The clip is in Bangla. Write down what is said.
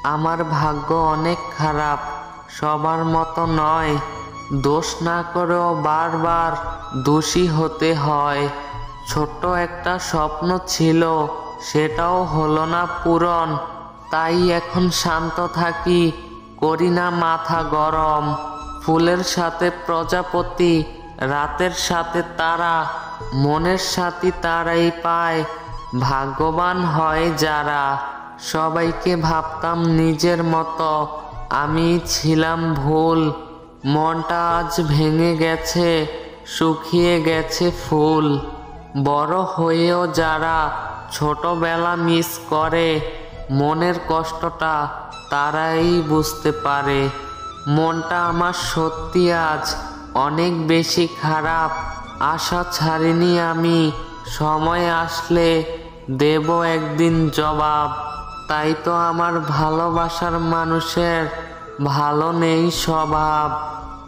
আমার ভাগ্য অনেক খারাপ, সবার মতো নয়। দোষ না করেও বারবার দোষী হতে হয়। ছোট্ট একটা স্বপ্ন ছিল, সেটাও হলো না পূরণ। তাই এখন শান্ত থাকি, করি না মাথা গরম। ফুলের সাথে প্রজাপতি, রাতের সাথে তারা, মনের সাথী তারাই পায়, ভাগ্যবান হয় যারা। সবাইকে ভাবতাম নিজের মতো, আমি ছিলাম ভুল। মনটা আজ ভেঙে গেছে, শুকিয়ে গেছে ফুল। বড় হয়েও যারা ছোটবেলা মিস করে, মনের কষ্টটা তারাই বুঝতে পারে। মনটা আমার সত্যি আজ অনেক বেশি খারাপ। আশা ছাড়িনি আমি, সময় আসলে দেব একদিন জবাব। তাই তো আমার ভালোবাসার মানুষের ভালো নেই স্বভাব।